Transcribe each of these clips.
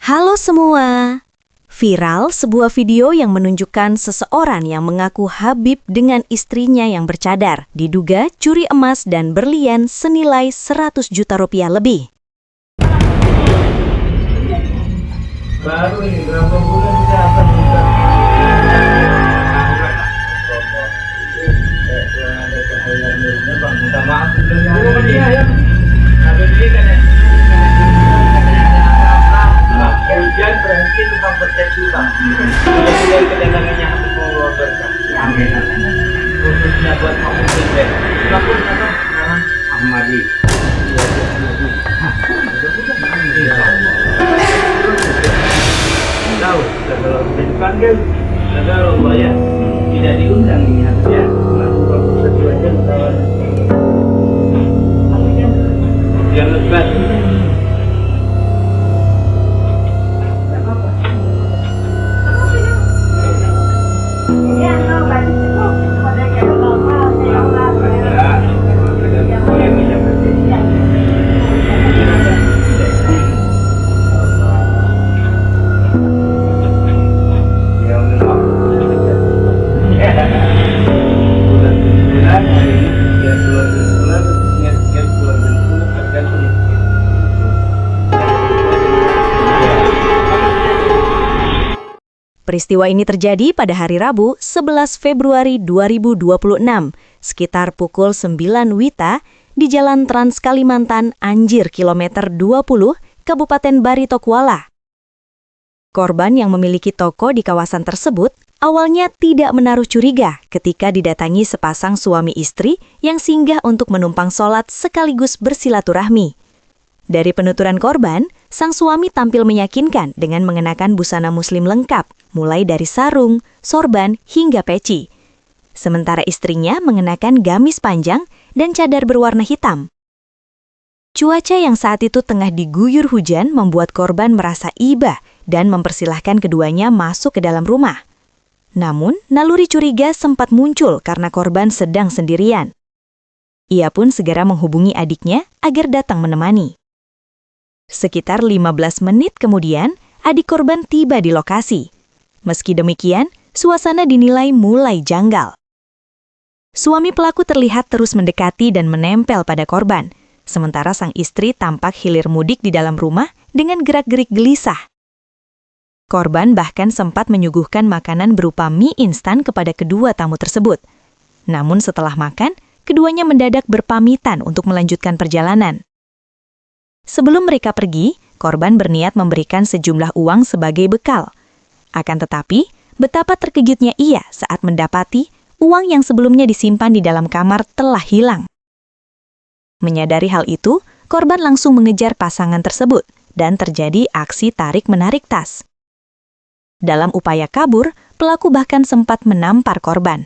Halo semua! Viral sebuah video yang menunjukkan seseorang yang mengaku Habib dengan istrinya yang bercadar, diduga curi emas dan berlian senilai 100 juta rupiah lebih. Baru ini berapa bulan kita akan buka. Bang, minta maaf sebelumnya. Habis ini kan hujan berhenti tentang persepsi utang. Mudah-mudahan kedatangannya Habib membawa berkah. Amin. Khususnya buat Habib Sendiri. Siapapun kata Ahmadi. Tahu, kalau dipanggil, kalau bayar tidak diundang ini harusnya. Lakukan sesuatu aja kawan. Yang lebat. Peristiwa ini terjadi pada hari Rabu, 11 Februari 2026, sekitar pukul 9 WITA di Jalan Trans Kalimantan, Anjir, kilometer 20, Kabupaten Barito Kuala. Korban yang memiliki toko di kawasan tersebut awalnya tidak menaruh curiga ketika didatangi sepasang suami istri yang singgah untuk menumpang sholat sekaligus bersilaturahmi. Dari penuturan korban, sang suami tampil meyakinkan dengan mengenakan busana muslim lengkap, mulai dari sarung, sorban, hingga peci. Sementara istrinya mengenakan gamis panjang dan cadar berwarna hitam. Cuaca yang saat itu tengah diguyur hujan membuat korban merasa iba dan mempersilahkan keduanya masuk ke dalam rumah. Namun, naluri curiga sempat muncul karena korban sedang sendirian. Ia pun segera menghubungi adiknya agar datang menemani. Sekitar 15 menit kemudian, adik korban tiba di lokasi. Meski demikian, suasana dinilai mulai janggal. Suami pelaku terlihat terus mendekati dan menempel pada korban, sementara sang istri tampak hilir mudik di dalam rumah dengan gerak-gerik gelisah. Korban bahkan sempat menyuguhkan makanan berupa mie instan kepada kedua tamu tersebut. Namun setelah makan, keduanya mendadak berpamitan untuk melanjutkan perjalanan. Sebelum mereka pergi, korban berniat memberikan sejumlah uang sebagai bekal. Akan tetapi, betapa terkejutnya ia saat mendapati uang yang sebelumnya disimpan di dalam kamar telah hilang. Menyadari hal itu, korban langsung mengejar pasangan tersebut dan terjadi aksi tarik-menarik tas. Dalam upaya kabur, pelaku bahkan sempat menampar korban.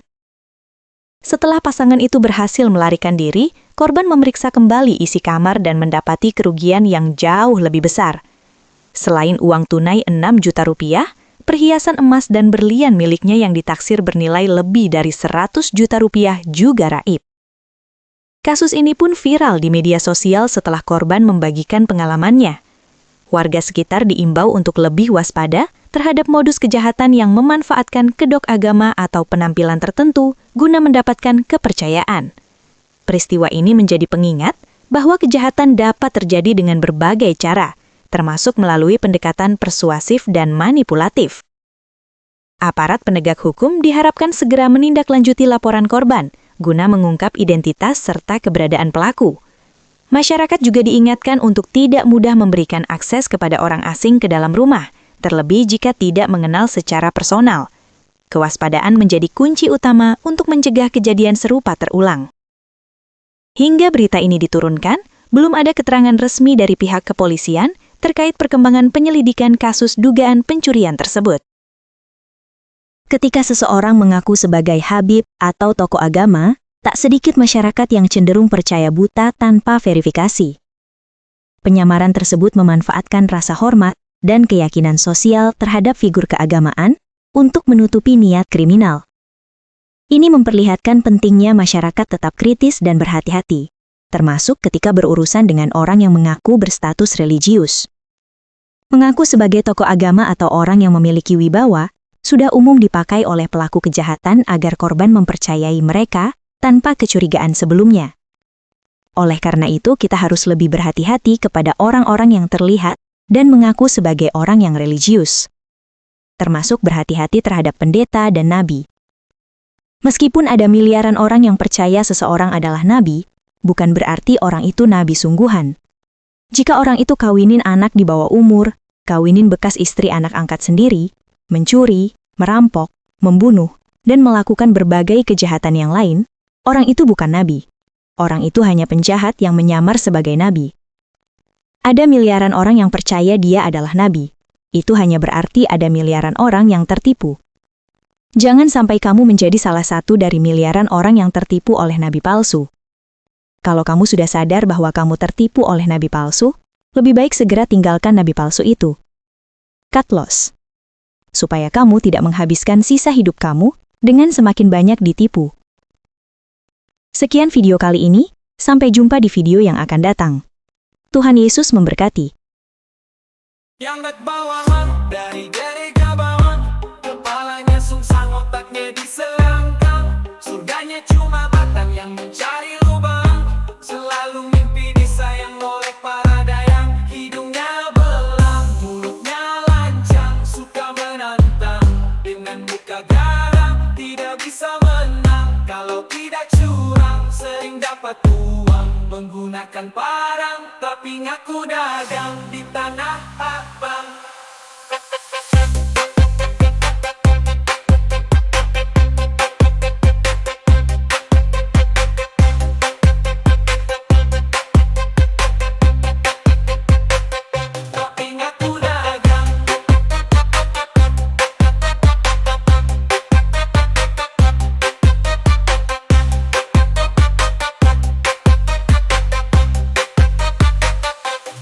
Setelah pasangan itu berhasil melarikan diri, korban memeriksa kembali isi kamar dan mendapati kerugian yang jauh lebih besar. Selain uang tunai 6 juta rupiah, perhiasan emas dan berlian miliknya yang ditaksir bernilai lebih dari 100 juta rupiah juga raib. Kasus ini pun viral di media sosial setelah korban membagikan pengalamannya. Warga sekitar diimbau untuk lebih waspada terhadap modus kejahatan yang memanfaatkan kedok agama atau penampilan tertentu guna mendapatkan kepercayaan. Peristiwa ini menjadi pengingat bahwa kejahatan dapat terjadi dengan berbagai cara, termasuk melalui pendekatan persuasif dan manipulatif. Aparat penegak hukum diharapkan segera menindaklanjuti laporan korban, guna mengungkap identitas serta keberadaan pelaku. Masyarakat juga diingatkan untuk tidak mudah memberikan akses kepada orang asing ke dalam rumah, terlebih jika tidak mengenal secara personal. Kewaspadaan menjadi kunci utama untuk mencegah kejadian serupa terulang. Hingga berita ini diturunkan, belum ada keterangan resmi dari pihak kepolisian terkait perkembangan penyelidikan kasus dugaan pencurian tersebut. Ketika seseorang mengaku sebagai Habib atau tokoh agama, tak sedikit masyarakat yang cenderung percaya buta tanpa verifikasi. Penyamaran tersebut memanfaatkan rasa hormat dan keyakinan sosial terhadap figur keagamaan untuk menutupi niat kriminal. Ini memperlihatkan pentingnya masyarakat tetap kritis dan berhati-hati, termasuk ketika berurusan dengan orang yang mengaku berstatus religius. Mengaku sebagai tokoh agama atau orang yang memiliki wibawa, sudah umum dipakai oleh pelaku kejahatan agar korban mempercayai mereka tanpa kecurigaan sebelumnya. Oleh karena itu, kita harus lebih berhati-hati kepada orang-orang yang terlihat dan mengaku sebagai orang yang religius. Termasuk berhati-hati terhadap pendeta dan nabi. Meskipun ada miliaran orang yang percaya seseorang adalah nabi, bukan berarti orang itu nabi sungguhan. Jika orang itu kawinin anak di bawah umur, kawinin bekas istri anak angkat sendiri, mencuri, merampok, membunuh, dan melakukan berbagai kejahatan yang lain, orang itu bukan nabi. Orang itu hanya penjahat yang menyamar sebagai nabi. Ada miliaran orang yang percaya dia adalah nabi. Itu hanya berarti ada miliaran orang yang tertipu. Jangan sampai kamu menjadi salah satu dari miliaran orang yang tertipu oleh nabi palsu. Kalau kamu sudah sadar bahwa kamu tertipu oleh nabi palsu, lebih baik segera tinggalkan nabi palsu itu. Cut loss. Supaya kamu tidak menghabiskan sisa hidup kamu dengan semakin banyak ditipu. Sekian video kali ini, sampai jumpa di video yang akan datang. Tuhan Yesus memberkati. Yang bawahan dari Gabawan, kepalanya sungsang, otaknya diselangkang. Surganya cuma batang yang mencari lubang, selalu mimpi disayang oleh para dayang. Hidungnya belang, mulutnya lancang, suka menantang. Dengan muka garang, tidak bisa menang. Kalau tidak curang, sering dapat uang. Menggunakan parang, tapi ngaku dagang di tanah abang. Tapi ngaku dagang.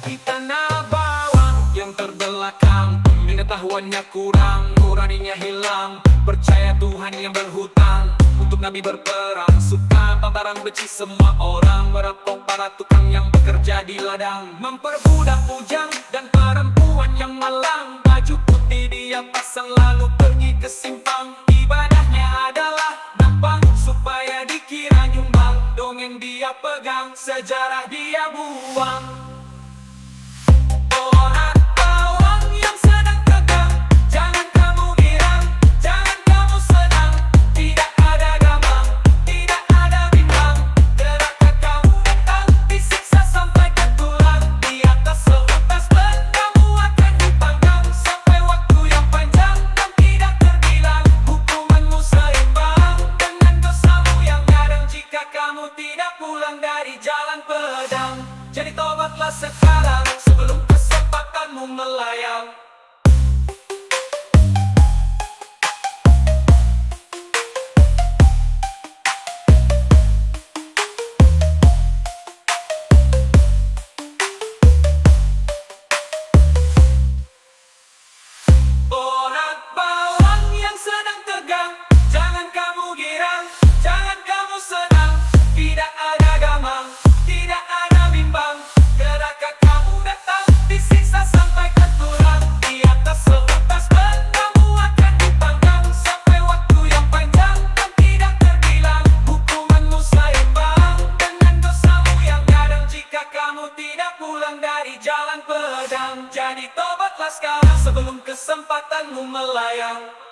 Di tanah bawang yang terbelakang, pengetahuannya kurang, nuraninya hilang. Percaya Tuhan yang berhutang, untuk nabi berperang. Suka pantaran benci semua orang, merampok para tukang yang bekerja di ladang. Memperbudak bujang dan perempuan yang malang. Baju putih dia pasang lalu pergi ke simpang. Ibadahnya adalah nampang, supaya dikira nyumbang. Dongeng dia pegang, sejarah dia buang. Orang bawang yang sedang tegang, jangan kamu girang, jangan kamu senang. Tidak ada gamang, tidak ada bimbang. Gerakan kamu datang, disiksa sampai ke tulang. Di atas seutas ban, kamu akan dipanggang sampai waktu yang panjang dan tidak terbilang. Hukumanmu seimbang dengan dosamu yang kadang, jika kamu tidak pulang dari jalan pedang. Jadi tobatlah sekarang, sebelum kesempatanmu melayang. Orang bawang yang sedang tegang, jangan kamu girang, jangan kamu senang. Tidak ada gamang, tidak ada bimbang. Gerakan kamu datang, disiksa sampai ke tulang. Di atas seutas ban, kamu akan dipanggang sampai waktu yang panjang dan tidak terbilang. Hukumanmu seimbang dengan dosamu yang kadang, jika kamu tidak pulang dari jalan pedang. Jadi tobatlah sekarang, sebelum kesempatanmu melayang.